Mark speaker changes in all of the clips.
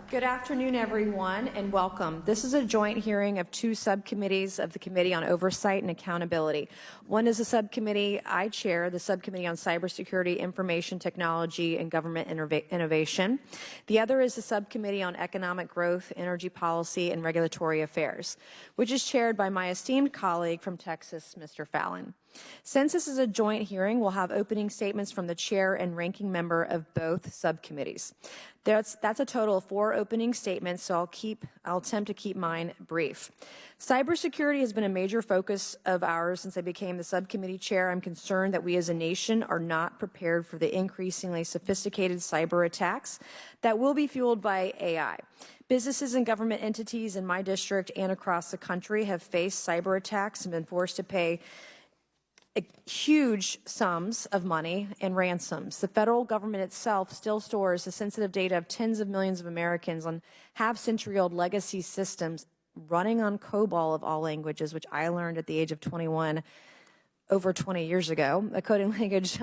Speaker 1: Good afternoon, everyone, and welcome. This is a joint hearing of two subcommittees of the Committee on Oversight and Accountability. One is a subcommittee I chair, the Subcommittee on Cybersecurity, Information Technology, and Government Innovation. The other is the Subcommittee on Economic Growth, Energy Policy, and Regulatory Affairs, which is chaired by my esteemed colleague from Texas, Mr. Fallon. Since this is a joint hearing, we'll have opening statements from the chair and ranking member of both subcommittees. That's a total of 4 opening statements, so I'll attempt to keep mine brief. Cybersecurity has been a major focus of ours since I became the subcommittee chair. I'm concerned that we as a nation are not prepared for the increasingly sophisticated cyber attacks that will be fueled by AI. Businesses and government entities in my district and across the country have faced cyber attacks and been forced to pay huge sums of money in ransoms. The federal government itself still stores the sensitive data of tens of millions of Americans on half-century-old legacy systems running on COBOL of all languages, which I learned at the age of 21 over 20 years ago, a coding language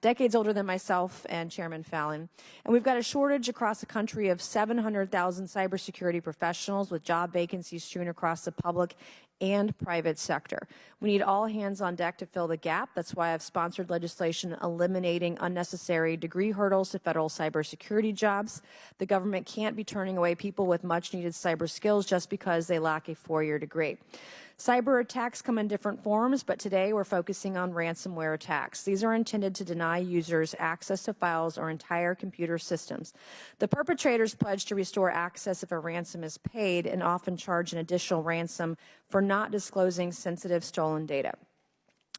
Speaker 1: decades older than myself and Chairman Fallon. And we've got a shortage across the country of 700,000 cybersecurity professionals with job vacancies strewn across the public and private sector. We need all hands on deck to fill the gap. That's why I've sponsored legislation eliminating unnecessary degree hurdles to federal cybersecurity jobs. The government can't be turning away people with much needed cyber skills just because they lack a 4-year degree. Cyber attacks come in different forms, but today we're focusing on ransomware attacks. These are intended to deny users access to files or entire computer systems. The perpetrators pledge to restore access if a ransom is paid and often charge an additional ransom for not disclosing sensitive stolen data.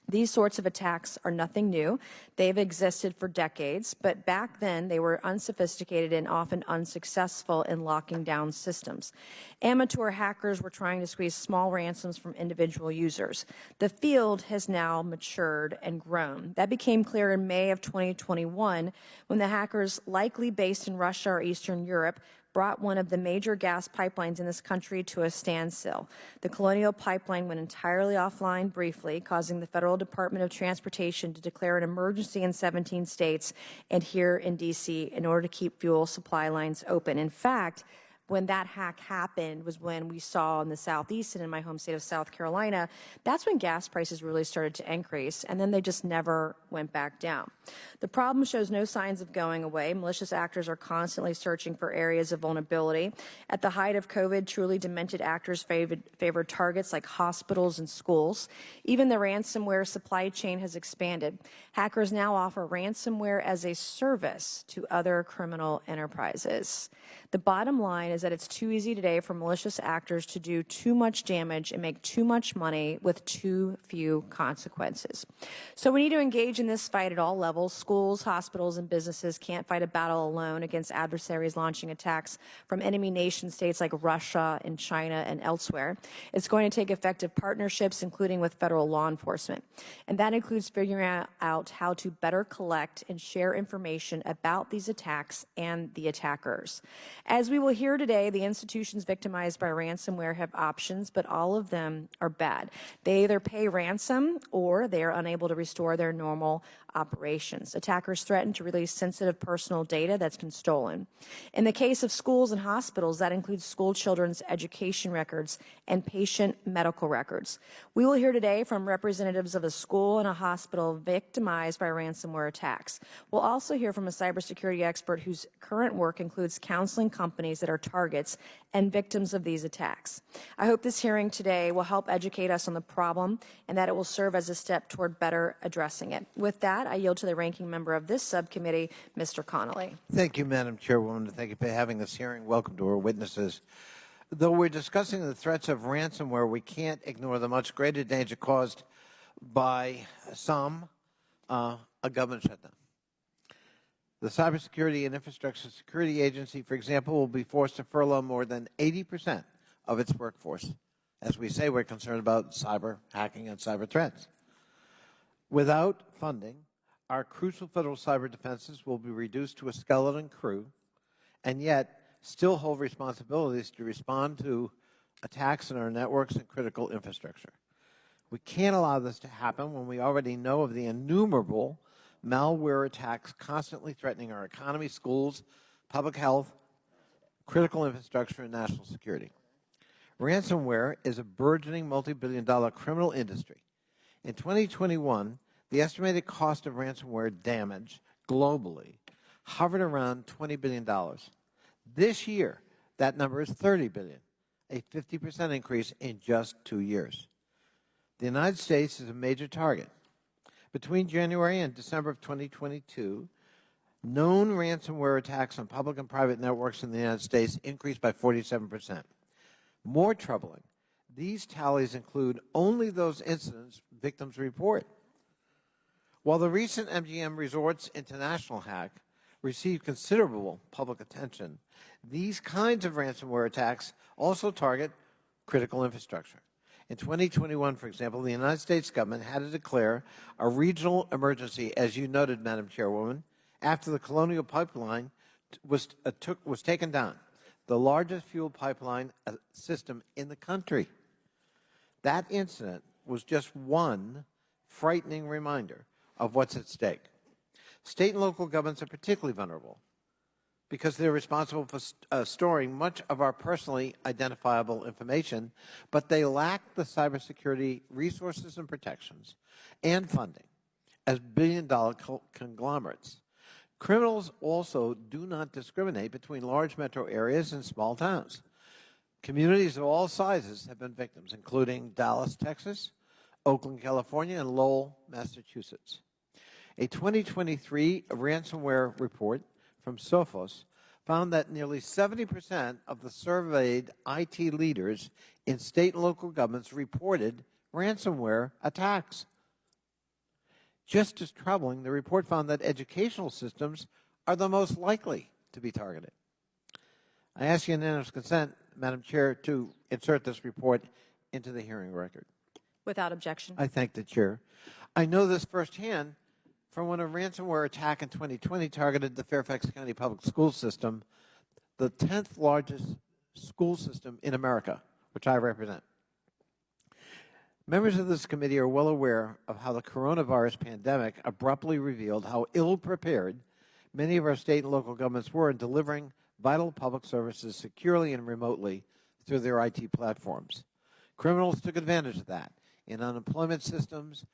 Speaker 1: These sorts of attacks are nothing new. They've existed for decades, but back then they were unsophisticated and often unsuccessful in locking down systems. Amateur hackers were trying to squeeze small ransoms from individual users. The field has now matured and grown. That became clear in May of 2021 when the hackers, likely based in Russia or Eastern Europe, brought one of the major gas pipelines in this country to a standstill. The Colonial Pipeline went entirely offline briefly, causing the Federal Department of Transportation to declare an emergency in 17 states and here in D.C. in order to keep fuel supply lines open. In fact, when that hack happened was when we saw in the Southeast and in my home state of South Carolina, that's when gas prices really started to increase, and then they just never went back down. The problem shows no signs of going away. Malicious actors are constantly searching for areas of vulnerability. At the height of COVID, truly demented actors favored targets like hospitals and schools. Even the ransomware supply chain has expanded. Hackers now offer ransomware as a service to other criminal enterprises. The bottom line is that it's too easy today for malicious actors to do too much damage and make too much money with too few consequences. So we need to engage in this fight at all levels. Schools, hospitals, and businesses can't fight a battle alone against adversaries launching attacks from enemy nation states like Russia and China and elsewhere. It's going to take effective partnerships, including with federal law enforcement. And that includes figuring out how to better collect and share information about these attacks and the attackers. As we will hear today, the institutions victimized by ransomware have options, but all of them are bad. They either pay ransom or they are unable to restore their normal operations. Attackers threaten to release sensitive personal data that's been stolen. In the case of schools and hospitals, that includes school children's education records and patient medical records. We will hear today from representatives of a school and a hospital victimized by ransomware attacks. We'll also hear from a cybersecurity expert whose current work includes counseling companies that are targets and victims of these attacks. I hope this hearing today will help educate us on the problem and that it will serve as a step toward better addressing it. With that, I yield to the ranking member of this subcommittee, Mr. Connolly.
Speaker 2: Thank you, Madam Chairwoman. Thank you for having this hearing. Welcome to our witnesses. Though we're discussing the threats of ransomware, we can't ignore the much greater danger caused by a government shutdown. The Cybersecurity and Infrastructure Security Agency, for example, will be forced to furlough more than 80% of its workforce. As we say, we're concerned about cyber hacking and cyber threats. Without funding, our crucial federal cyber defenses will be reduced to a skeleton crew, and yet still hold responsibilities to respond to attacks on our networks and critical infrastructure. We can't allow this to happen when we already know of the innumerable malware attacks constantly threatening our economy, schools, public health, critical infrastructure, and national security. Ransomware is a burgeoning multi-billion-dollar criminal industry. In 2021, the estimated cost of ransomware damage globally hovered around $20 billion. This year, that number is $30 billion, a 50% increase in just 2 years. The United States is a major target. Between January and December of 2022, known ransomware attacks on public and private networks in the United States increased by 47%. More troubling, these tallies include only those incidents victims report. While the recent MGM Resorts International hack received considerable public attention, these kinds of ransomware attacks also target critical infrastructure. In 2021, for example, the United States government had to declare a regional emergency, as you noted, Madam Chairwoman, after the Colonial Pipeline was taken down, the largest fuel pipeline system in the country. That incident was just one frightening reminder of what's at stake. State and local governments are particularly vulnerable because they're responsible for storing much of our personally identifiable information, but they lack the cybersecurity resources and protections and funding as billion-dollar conglomerates. Criminals also do not discriminate between large metro areas and small towns. Communities of all sizes have been victims, including Dallas, Texas, Oakland, California, and Lowell, Massachusetts. A 2023 ransomware report from Sophos found that nearly 70% of the surveyed IT leaders in state and local governments reported ransomware attacks. Just as troubling, the report found that educational systems are the most likely to be targeted. I ask unanimous consent, Madam Chair, to insert this report into the hearing record.
Speaker 1: Without objection.
Speaker 2: I thank the Chair. I know this firsthand from when a ransomware attack in 2020 targeted the Fairfax County Public School System, the 10th largest school system in America, which I represent. Members of this committee are well aware of how the coronavirus pandemic abruptly revealed how ill-prepared many of our state and local governments were in delivering vital public services securely and remotely through their IT platforms. Criminals took advantage of that in unemployment systems,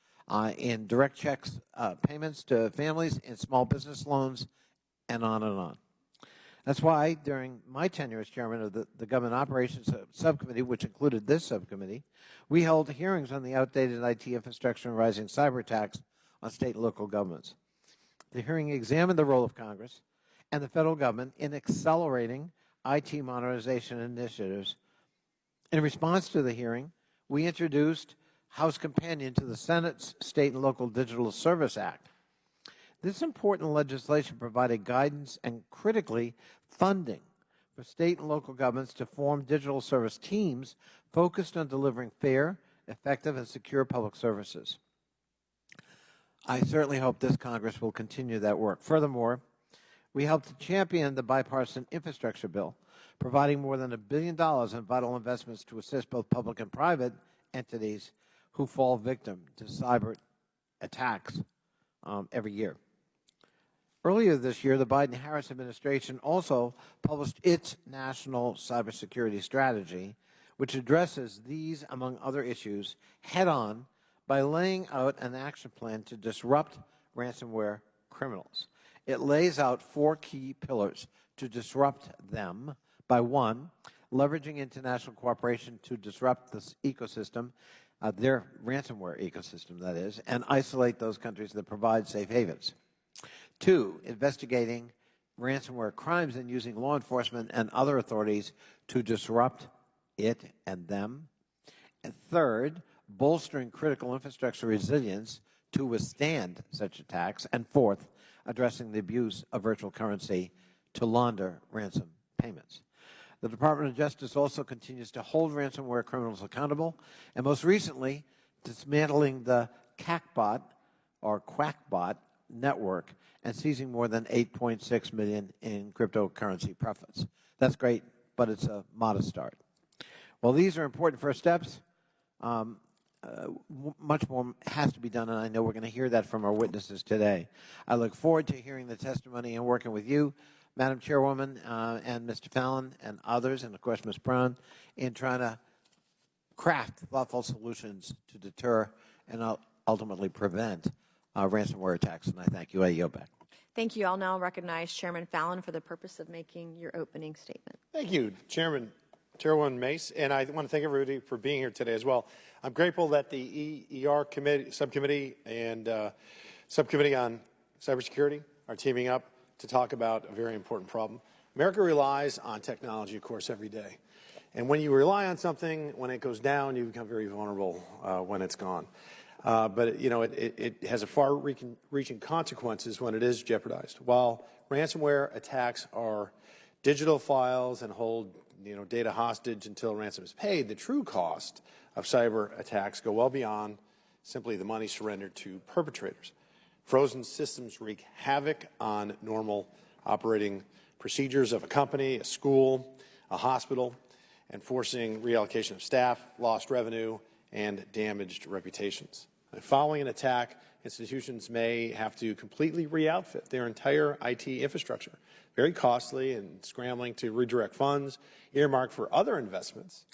Speaker 2: in direct checks payments to families, in small business loans, and on and on. That's why during my tenure as chairman of the Government Operations Subcommittee, which included this subcommittee, we held hearings on the outdated IT infrastructure and rising cyber attacks on state and local governments. The hearing examined the role of Congress and the federal government in accelerating IT modernization initiatives. In response to the hearing, we introduced House Companion to the Senate's State and Local Digital Service Act. This important legislation provided guidance and, critically, funding for state and local governments to form digital service teams focused on delivering fair, effective, and secure public services. I certainly hope this Congress will continue that work. Furthermore, we helped to champion the bipartisan infrastructure bill, providing more than $1 billion in vital investments to assist both public and private entities who fall victim to cyber attacks every year. Earlier this year, the Biden-Harris administration also published its national cybersecurity strategy, which addresses these, among other issues, head-on by laying out an action plan to disrupt ransomware criminals. It lays out 4 key pillars to disrupt them by 1, leveraging international cooperation to disrupt this ecosystem, their ransomware ecosystem, that is, and isolate those countries that provide safe havens. 2, investigating ransomware crimes and using law enforcement and other authorities to disrupt it and them. And 3rd, bolstering critical infrastructure resilience to withstand such attacks. And 4th, addressing the abuse of virtual currency to launder ransom payments. The Department of Justice also continues to hold ransomware criminals accountable, and most recently, dismantling the CACBot, or QuackBot, network and seizing more than $8.6 million in cryptocurrency profits. That's great, but it's a modest start. While these are important first steps, much more has to be done, and I know we're going to hear that from our witnesses today. I look forward to hearing the testimony and working with you, Madam Chairwoman, and Mr. Fallon and others, and of course Ms. Brown, in trying to craft thoughtful solutions to deter and ultimately prevent ransomware attacks. And I thank you. I yield back.
Speaker 1: Thank you. I'll now recognize Chairman Fallon for the purpose of making your opening statement.
Speaker 3: Thank you, Chairwoman Mace, and I want to thank everybody for being here today as well. I'm grateful that the EER subcommittee and subcommittee on cybersecurity are teaming up to talk about a very important problem. America relies on technology, of course, every day. And when you rely on something, when it goes down, you become very vulnerable when it's gone. But it has a far-reaching consequences when it is jeopardized. While ransomware attacks are digital files and hold data hostage until ransom is paid, the true cost of cyber attacks go well beyond simply the money surrendered to perpetrators. Frozen systems wreak havoc on normal operating procedures of a company, a school, a hospital, and forcing reallocation of staff, lost revenue, and damaged reputations. And following an attack, institutions may have to completely re-outfit their entire IT infrastructure, very costly and scrambling to redirect funds earmarked for other investments,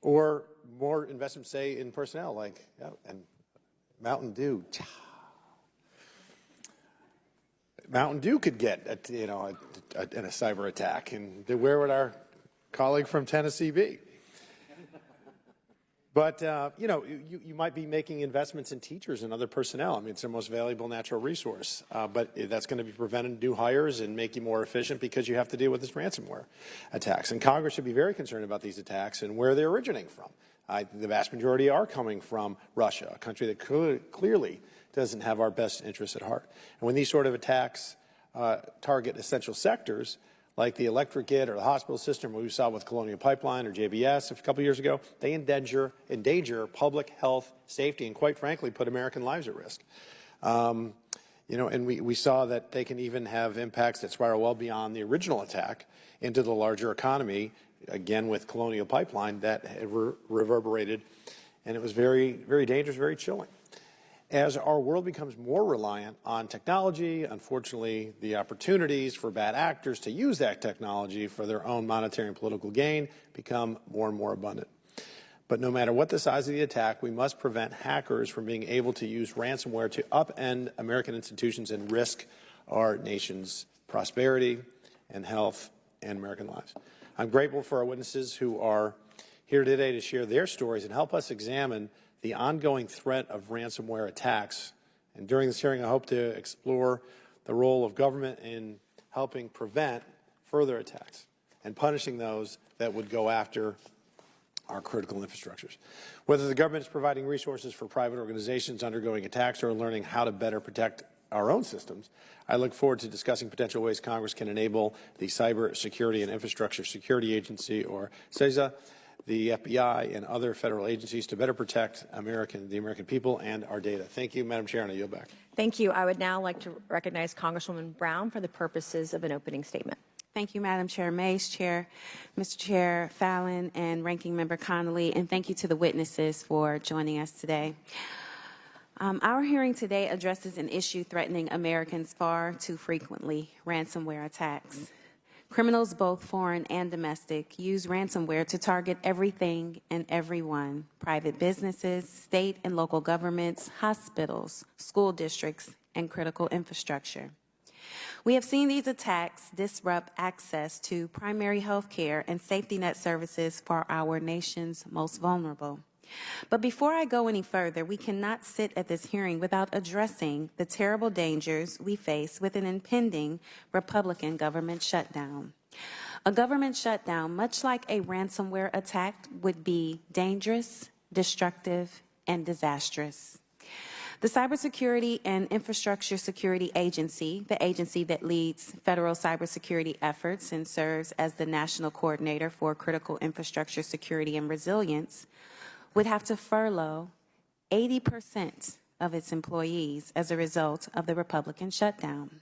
Speaker 3: or more investments, say, in personnel, like and Mountain Dew. Mountain Dew could get in a cyber attack, and where would our colleague from Tennessee be? But you might be making investments in teachers and other personnel. I mean, it's the most valuable natural resource, but that's going to be preventing new hires and make you more efficient because you have to deal with this ransomware attacks. And Congress should be very concerned about these attacks and where they're originating from. The vast majority are coming from Russia, a country that clearly doesn't have our best interests at heart. And when these sort of attacks target essential sectors, like the electric grid or the hospital system, what we saw with Colonial Pipeline or JBS a couple years ago, they endanger public health, safety, and quite frankly, put American lives at risk. And we saw that they can even have impacts that spiral well beyond the original attack into the larger economy, again with Colonial Pipeline, that reverberated, and it was very, very dangerous, very chilling. As our world becomes more reliant on technology, unfortunately, the opportunities for bad actors to use that technology for their own monetary and political gain become more and more abundant. But no matter what the size of the attack, we must prevent hackers from being able to use ransomware to upend American institutions and risk our nation's prosperity and health and American lives. I'm grateful for our witnesses who are here today to share their stories and help us examine the ongoing threat of ransomware attacks. And during this hearing, I hope to explore the role of government in helping prevent further attacks and punishing those that would go after our critical infrastructures. Whether the government is providing resources for private organizations undergoing attacks or learning how to better protect our own systems, I look forward to discussing potential ways Congress can enable the Cybersecurity and Infrastructure Security Agency, or CISA, the FBI, and other federal agencies to better protect the American people and our data. Thank you, Madam Chair, and I yield back.
Speaker 1: Thank you. I would now like to recognize Congresswoman Brown for the purposes of an opening statement.
Speaker 4: Thank you, Madam Chair Mace, Mr. Chair Fallon, and Ranking Member Connolly, and thank you to the witnesses for joining us today. Our hearing today addresses an issue threatening Americans far too frequently: ransomware attacks. Criminals, both foreign and domestic, use ransomware to target everything and everyone: private businesses, state and local governments, hospitals, school districts, and critical infrastructure. We have seen these attacks disrupt access to primary health care and safety net services for our nation's most vulnerable. But before I go any further, we cannot sit at this hearing without addressing the terrible dangers we face with an impending Republican government shutdown. A government shutdown, much like a ransomware attack, would be dangerous, destructive, and disastrous. The Cybersecurity and Infrastructure Security Agency, the agency that leads federal cybersecurity efforts and serves as the national coordinator for critical infrastructure security and resilience, would have to furlough 80% of its employees as a result of the Republican shutdown.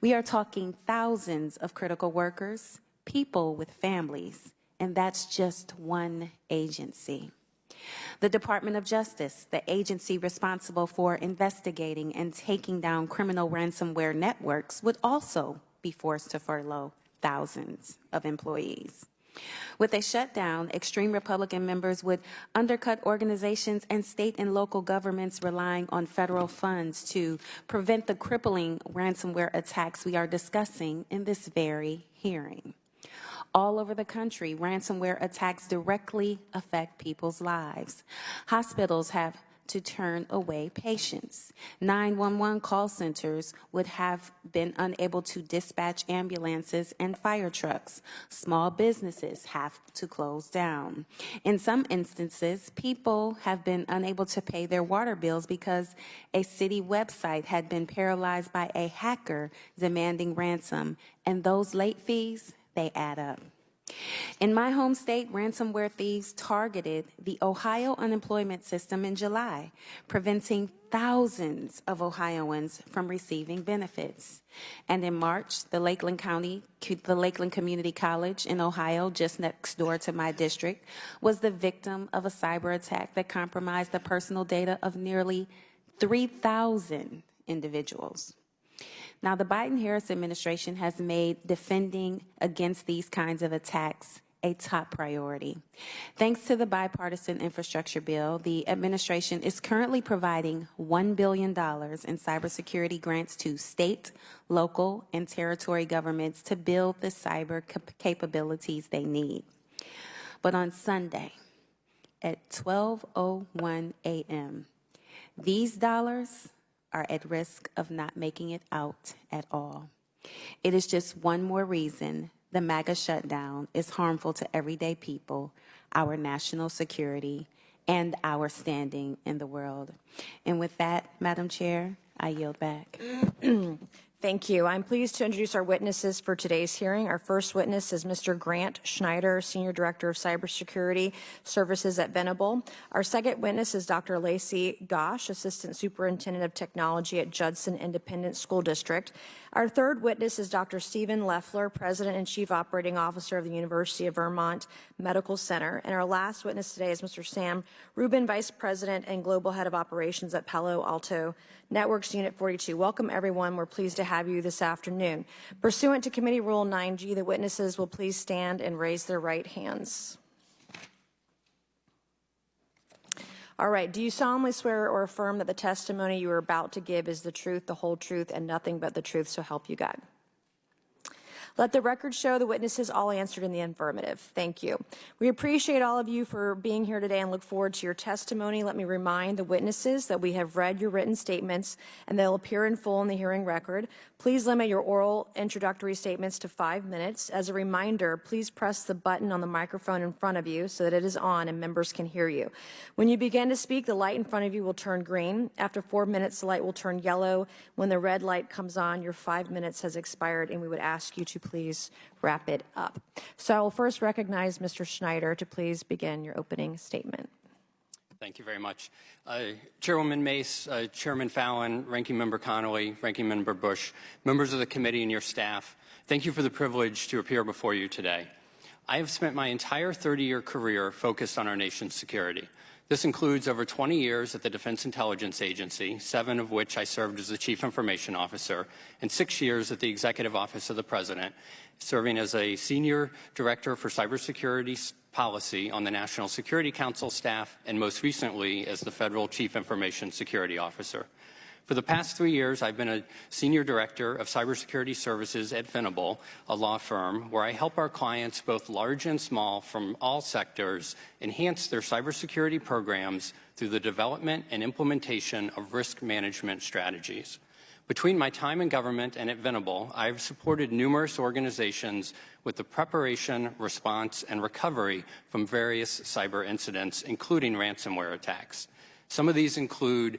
Speaker 4: We are talking thousands of critical workers, people with families, and that's just one agency. The Department of Justice, the agency responsible for investigating and taking down criminal ransomware networks, would also be forced to furlough thousands of employees. With a shutdown, extreme Republican members would undercut organizations and state and local governments relying on federal funds to prevent the crippling ransomware attacks we are discussing in this very hearing. All over the country, ransomware attacks directly affect people's lives. Hospitals have to turn away patients. 911 call centers would have been unable to dispatch ambulances and fire trucks. Small businesses have to close down. In some instances, people have been unable to pay their water bills because a city website had been paralyzed by a hacker demanding ransom, and those late fees, they add up. In my home state, ransomware thieves targeted the Ohio unemployment system in July, preventing thousands of Ohioans from receiving benefits. And in March, the Lakeland Community College in Ohio, just next door to my district, was the victim of a cyber attack that compromised the personal data of nearly 3,000 individuals. Now, the Biden-Harris administration has made defending against these kinds of attacks a top priority. Thanks to the bipartisan infrastructure bill, the administration is currently providing $1 billion in cybersecurity grants to state, local, and territory governments to build the cyber capabilities they need. But on Sunday, at 12:01 a.m., these dollars are at risk of not making it out at all. It is just one more reason the MAGA shutdown is harmful to everyday people, our national security, and our standing in the world. And with that, Madam Chair, I yield back.
Speaker 1: Thank you. I'm pleased to introduce our witnesses for today's hearing. Our first witness is Mr. Grant Schneider, Senior Director of Cybersecurity Services at Venable. Our second witness is Dr. Lacey Gosh, Assistant Superintendent of Technology at Judson Independent School District. Our third witness is Dr. Stephen Leffler, President and Chief Operating Officer of the University of Vermont Medical Center. And our last witness today is Mr. Sam Rubin, Vice President and Global Head of Operations at Palo Alto Networks Unit 42. Welcome, everyone. We're pleased to have you this afternoon. Pursuant to Committee Rule 9G, the witnesses will please stand and raise their right hands. All right. Do you solemnly swear or affirm that the testimony you are about to give is the truth, the whole truth, and nothing but the truth, so help you God? Let the record show the witnesses all answered in the affirmative. Thank you. We appreciate all of you for being here today and look forward to your testimony. Let me remind the witnesses that we have read your written statements and they'll appear in full in the hearing record. Please limit your oral introductory statements to 5 minutes. As a reminder, please press the button on the microphone in front of you so that it is on and members can hear you. When you begin to speak, the light in front of you will turn green. After 4 minutes, the light will turn yellow. When the red light comes on, your 5 minutes has expired and we would ask you to please wrap it up. So I will first recognize Mr. Schneider to please begin your opening statement.
Speaker 5: Thank you very much. Chairwoman Mace, Chairman Fallon, Ranking Member Connolly, Ranking Member Bush, members of the committee and your staff, thank you for the privilege to appear before you today. I have spent my entire 30-year career focused on our nation's security. This includes over 20 years at the Defense Intelligence Agency, 7 of which I served as the Chief Information Officer, and 6 years at the Executive Office of the President, serving as a Senior Director for Cybersecurity Policy on the National Security Council staff, and most recently as the Federal Chief Information Security Officer. For the past 3 years, I've been a Senior Director of Cybersecurity Services at Venable, a law firm where I help our clients, both large and small, from all sectors, enhance their cybersecurity programs through the development and implementation of risk management strategies. Between my time in government and at Venable, I've supported numerous organizations with the preparation, response, and recovery from various cyber incidents, including ransomware attacks. Some of these include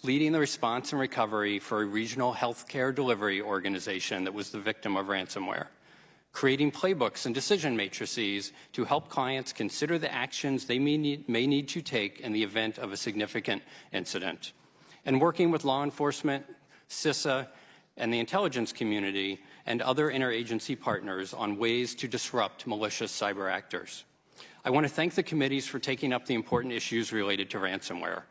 Speaker 5: leading the response and recovery for a regional healthcare delivery organization that was the victim of ransomware, creating playbooks and decision matrices to help clients consider the actions they may need to take in the event of a significant incident, and working with law enforcement, CISA, and the intelligence community and other interagency partners on ways to disrupt malicious cyber actors. I want to thank the committees for taking up the important issues related to ransomware.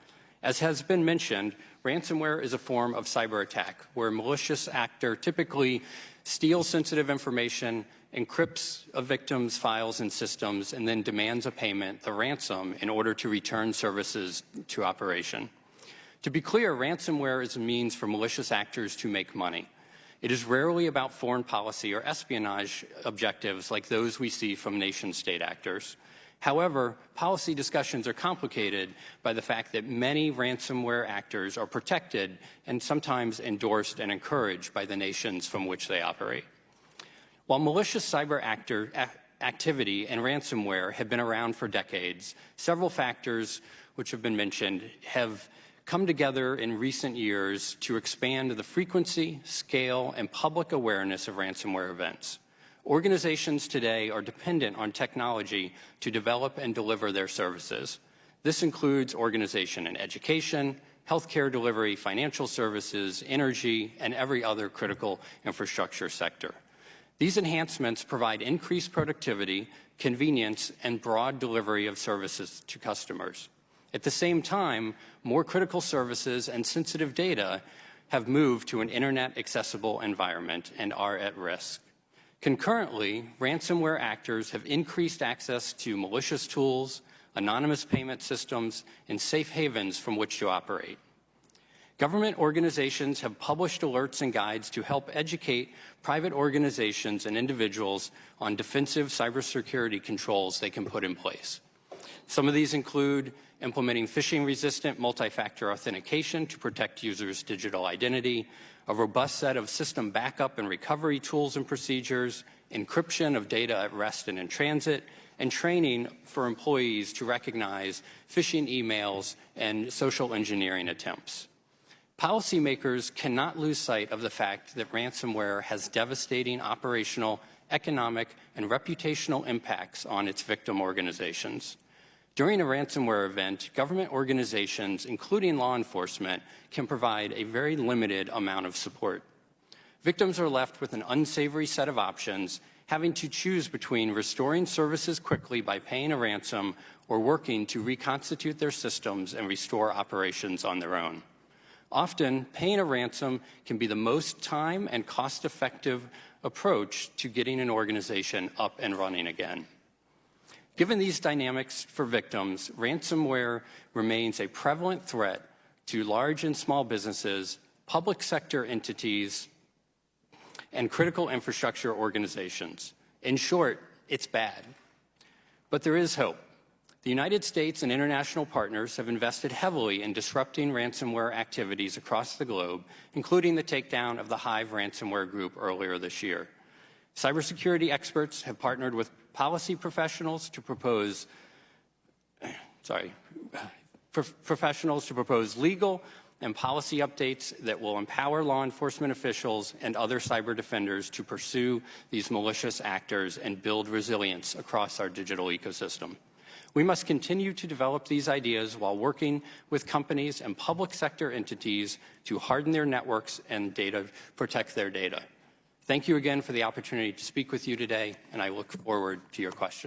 Speaker 5: As has been mentioned, ransomware is a form of cyber attack where a malicious actor typically steals sensitive information, encrypts a victim's files and systems, and then demands a payment, the ransom, in order to return services to operation. To be clear, ransomware is a means for malicious actors to make money. It is rarely about foreign policy or espionage objectives like those we see from nation-state actors. However, policy discussions are complicated by the fact that many ransomware actors are protected and sometimes endorsed and encouraged by the nations from which they operate. While malicious cyber activity and ransomware have been around for decades, several factors which have been mentioned have come together in recent years to expand the frequency, scale, and public awareness of ransomware events. Organizations today are dependent on technology to develop and deliver their services. This includes organization in education, healthcare delivery, financial services, energy, and every other critical infrastructure sector. These enhancements provide increased productivity, convenience, and broad delivery of services to customers. At the same time, more critical services and sensitive data have moved to an internet-accessible environment and are at risk. Concurrently, ransomware actors have increased access to malicious tools, anonymous payment systems, and safe havens from which to operate. Government organizations have published alerts and guides to help educate private organizations and individuals on defensive cybersecurity controls they can put in place. Some of these include implementing phishing-resistant multi-factor authentication to protect users' digital identity, a robust set of system backup and recovery tools and procedures, encryption of data at rest and in transit, and training for employees to recognize phishing emails and social engineering attempts. Policymakers cannot lose sight of the fact that ransomware has devastating operational, economic, and reputational impacts on its victim organizations. During a ransomware event, government organizations, including law enforcement, can provide a very limited amount of support. Victims are left with an unsavory set of options, having to choose between restoring services quickly by paying a ransom or working to reconstitute their systems and restore operations on their own. Often, paying a ransom can be the most time and cost-effective approach to getting an organization up and running again. Given these dynamics for victims, ransomware remains a prevalent threat to large and small businesses, public sector entities, and critical infrastructure organizations. In short, it's bad. But there is hope. The United States and international partners have invested heavily in disrupting ransomware activities across the globe, including the takedown of the Hive ransomware group earlier this year. Cybersecurity experts have partnered with policy professionals to propose legal and policy updates that will empower law enforcement officials and other cyber defenders to pursue these malicious actors and build resilience across our digital ecosystem. We must continue to develop these ideas while working with companies and public sector entities to harden their networks and protect their data. Thank you again for the opportunity to speak with you today, and I look forward to your questions.